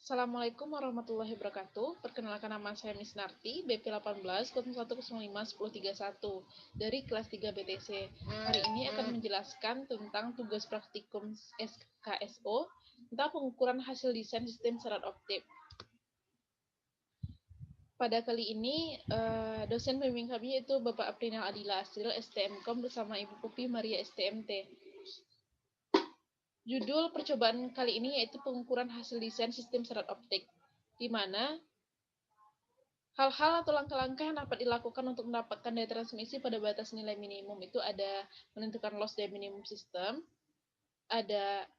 Assalamualaikum warahmatullahi wabarakatuh. Perkenalkan nama saya Miss Narti, BP 18 0105 dari kelas 3 BTC. Hari ini akan menjelaskan tentang tugas praktikum SKSO tentang pengukuran hasil desain sistem serat optik. Pada kali ini, dosen pembimbing kami yaitu Bapak Aprinal Adila Asril, STMKOM bersama Ibu Pupi Maria STMT. Judul percobaan kali ini yaitu pengukuran hasil desain sistem serat optik, di mana hal-hal atau langkah-langkah yang dapat dilakukan untuk mendapatkan daya transmisi pada batas nilai minimum itu ada menentukan loss daya minimum sistem, ada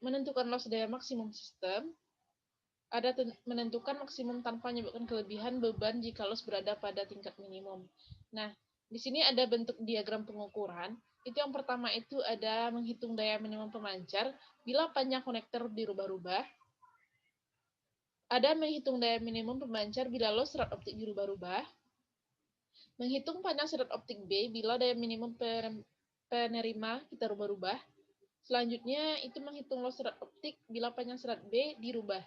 menentukan loss daya maksimum sistem, ada menentukan maksimum tanpa menyebabkan kelebihan beban jika loss berada pada tingkat minimum. Nah, di sini ada bentuk diagram pengukuran. Itu yang pertama itu ada menghitung daya minimum pemancar bila panjang konektor dirubah-rubah. Ada menghitung daya minimum pemancar bila loss serat optik dirubah-rubah. Menghitung panjang serat optik B bila daya minimum penerima kita rubah-rubah. Selanjutnya itu menghitung loss serat optik bila panjang serat B dirubah.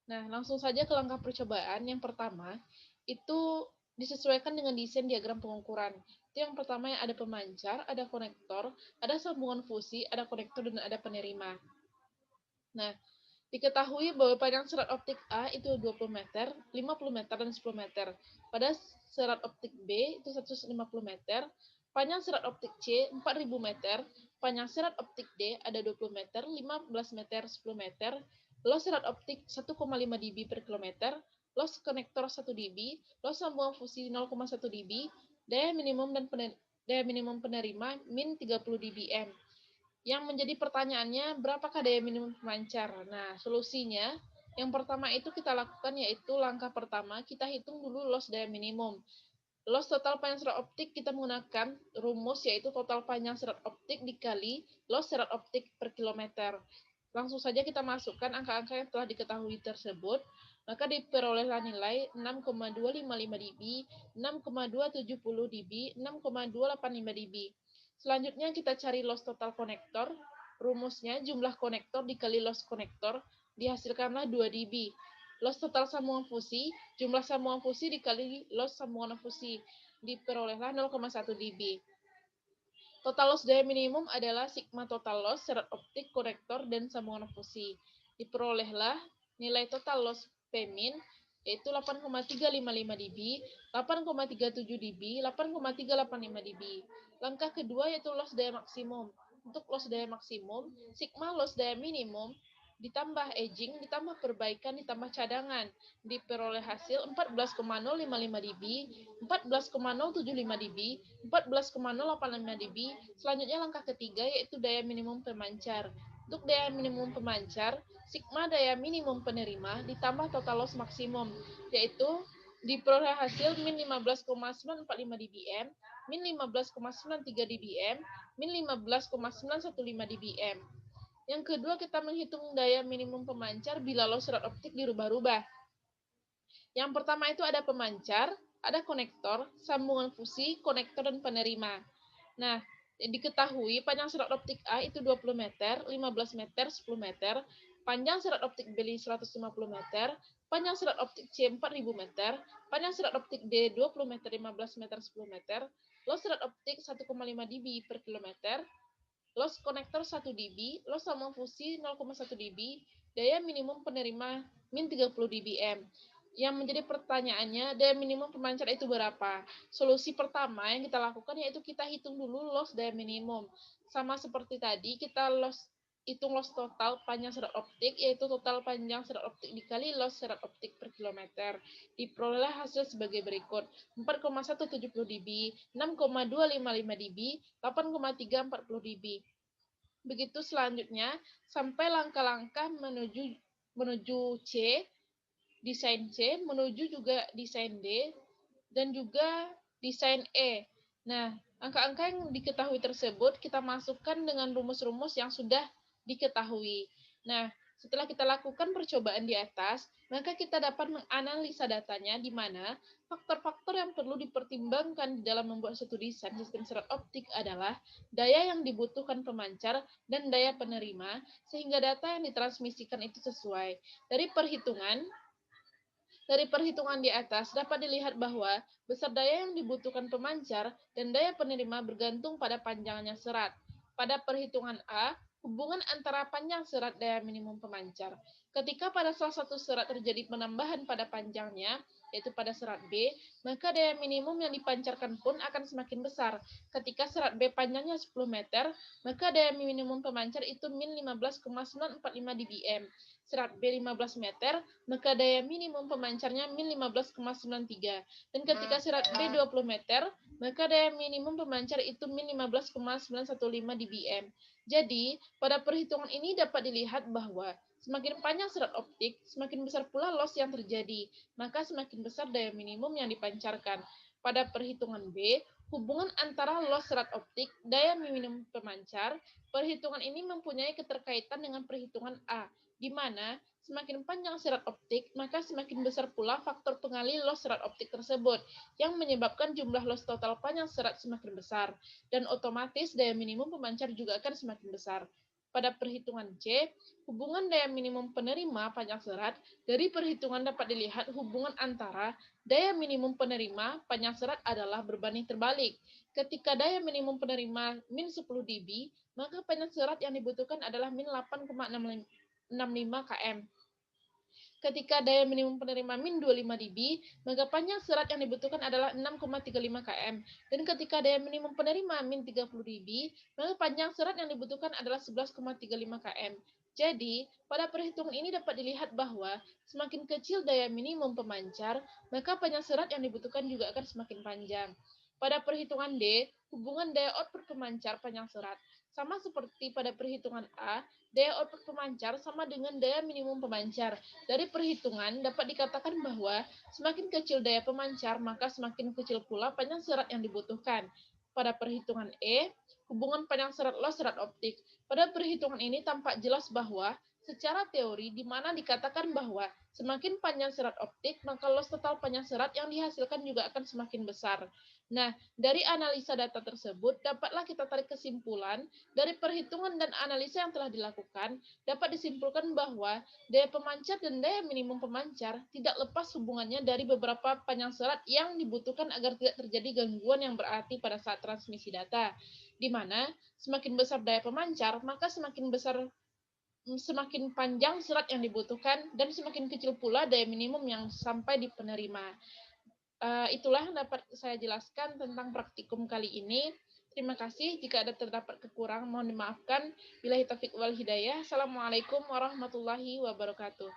Nah, langsung saja ke langkah percobaan. Yang pertama, itu disesuaikan dengan desain diagram pengukuran. Itu yang pertama yang ada pemancar, ada konektor, ada sambungan fusi, ada konektor, dan ada penerima. Nah, diketahui bahwa panjang serat optik A itu 20 meter, 50 meter, dan 10 meter. Pada serat optik B itu 150 meter, panjang serat optik C 4000 meter, panjang serat optik D ada 20 meter, 15 meter, 10 meter, loss serat optik 1,5 dB per kilometer, loss konektor 1 dB, loss sambungan fusi 0,1 dB, daya minimum penerima min 30 dBm. Yang menjadi pertanyaannya, berapakah daya minimum pemancar? Nah, solusinya, yang pertama itu kita lakukan yaitu langkah pertama, kita hitung dulu loss daya minimum. Loss total panjang serat optik kita menggunakan rumus yaitu total panjang serat optik dikali loss serat optik per kilometer. Langsung saja kita masukkan angka-angka yang telah diketahui tersebut, maka diperolehlah nilai 6,255 dB, 6,270 dB, 6,285 dB. Selanjutnya kita cari loss total konektor. Rumusnya jumlah konektor dikali loss konektor, dihasilkanlah 2 dB. Loss total sambungan fusi, jumlah sambungan fusi dikali loss sambungan fusi, diperolehlah 0,1 dB. Total loss daya minimum adalah sigma total loss serat optik, konektor, dan sambungan fusi. Diperolehlah nilai total loss P min yaitu 8,355 dB, 8,37 dB, 8,385 dB. Langkah kedua yaitu loss daya maksimum. Untuk loss daya maksimum, sigma loss daya minimum ditambah aging, ditambah perbaikan, ditambah cadangan. Diperoleh hasil 14,055 dB, 14,075 dB, 14,085 dB. Selanjutnya langkah ketiga yaitu daya minimum pemancar. Untuk daya minimum pemancar, sigma daya minimum penerima ditambah total loss maksimum, yaitu diperoleh hasil min 15,945 dBm, min 15,93 dBm, min 15,915 dBm. Yang kedua, kita menghitung daya minimum pemancar bila loss serat optik dirubah-rubah. Yang pertama itu ada pemancar, ada konektor, sambungan fusi, konektor, dan penerima. Nah, diketahui panjang serat optik A itu 20 meter, 15 meter, 10 meter, panjang serat optik B 150 meter, panjang serat optik C 4000 meter, panjang serat optik D 20 meter, 15 meter, 10 meter, loss serat optik 1,5 dB per kilometer, loss konektor 1 dB, loss sambungan fusi 0,1 dB, daya minimum penerima min 30 dBm. Yang menjadi pertanyaannya, daya minimum pemancar itu berapa? Solusi pertama yang kita lakukan yaitu kita hitung dulu loss daya minimum. Sama seperti tadi, kita hitung loss total panjang serat optik, yaitu total panjang serat optik dikali loss serat optik per kilometer. Diperoleh hasil sebagai berikut, 4,170 dB, 6,255 dB, 8,340 dB. Begitu selanjutnya, sampai langkah-langkah menuju C, desain C, menuju juga desain D, dan juga desain E. Nah, angka-angka yang diketahui tersebut kita masukkan dengan rumus-rumus yang sudah diketahui. Nah, Setelah kita lakukan percobaan di atas, maka kita dapat menganalisa datanya di mana faktor-faktor yang perlu dipertimbangkan di dalam membuat suatu desain sistem serat optik adalah daya yang dibutuhkan pemancar dan daya penerima, sehingga data yang ditransmisikan itu sesuai. Dari perhitungan di atas dapat dilihat bahwa besar daya yang dibutuhkan pemancar dan daya penerima bergantung pada panjangnya serat. Pada perhitungan A, hubungan antara panjang serat daya minimum pemancar. Ketika pada salah satu serat terjadi penambahan pada panjangnya, yaitu pada serat B, maka daya minimum yang dipancarkan pun akan semakin besar. Ketika serat B panjangnya 10 meter, maka daya minimum pemancar itu min 15,945 dBm. Serat B 15 meter, maka daya minimum pemancarnya min 15,93. Dan ketika serat B 20 meter, maka daya minimum pemancar itu min 15,915 dBm. Jadi, pada perhitungan ini dapat dilihat bahwa semakin panjang serat optik, semakin besar pula loss yang terjadi, maka semakin besar daya minimum yang dipancarkan. Pada perhitungan B, hubungan antara loss serat optik, daya minimum pemancar, perhitungan ini mempunyai keterkaitan dengan perhitungan A, di mana semakin panjang serat optik, maka semakin besar pula faktor pengalih loss serat optik tersebut, yang menyebabkan jumlah loss total panjang serat semakin besar, dan otomatis daya minimum pemancar juga akan semakin besar. Pada perhitungan C, hubungan daya minimum penerima panjang serat, dari perhitungan dapat dilihat hubungan antara daya minimum penerima panjang serat adalah berbanding terbalik. Ketika daya minimum penerima min 10 dB, maka panjang serat yang dibutuhkan adalah min 8,65 km. Ketika daya minimum penerima min 25 dB, maka panjang serat yang dibutuhkan adalah 6,35 km. Dan ketika daya minimum penerima min 30 dB, maka panjang serat yang dibutuhkan adalah 11,35 km. Jadi, pada perhitungan ini dapat dilihat bahwa semakin kecil daya minimum pemancar, maka panjang serat yang dibutuhkan juga akan semakin panjang. Pada perhitungan D, hubungan daya output pemancar panjang serat. Sama seperti pada perhitungan A, daya output pemancar sama dengan daya minimum pemancar. Dari perhitungan dapat dikatakan bahwa semakin kecil daya pemancar, maka semakin kecil pula panjang serat yang dibutuhkan. Pada perhitungan E, hubungan panjang serat loss serat optik. Pada perhitungan ini tampak jelas bahwa secara teori di mana dikatakan bahwa semakin panjang serat optik, maka loss total panjang serat yang dihasilkan juga akan semakin besar. Nah, dari analisa data tersebut, dapatlah kita tarik kesimpulan dari perhitungan dan analisa yang telah dilakukan, dapat disimpulkan bahwa daya pemancar dan daya minimum pemancar tidak lepas hubungannya dari beberapa panjang serat yang dibutuhkan agar tidak terjadi gangguan yang berarti pada saat transmisi data, di mana semakin besar daya pemancar, maka semakin panjang serat yang dibutuhkan dan semakin kecil pula daya minimum yang sampai di penerima. Itulah yang dapat saya jelaskan tentang praktikum kali ini. Terima kasih. Jika ada terdapat kekurangan, mohon dimaafkan. Billahi taufiq wal hidayah. Assalamualaikum warahmatullahi wabarakatuh.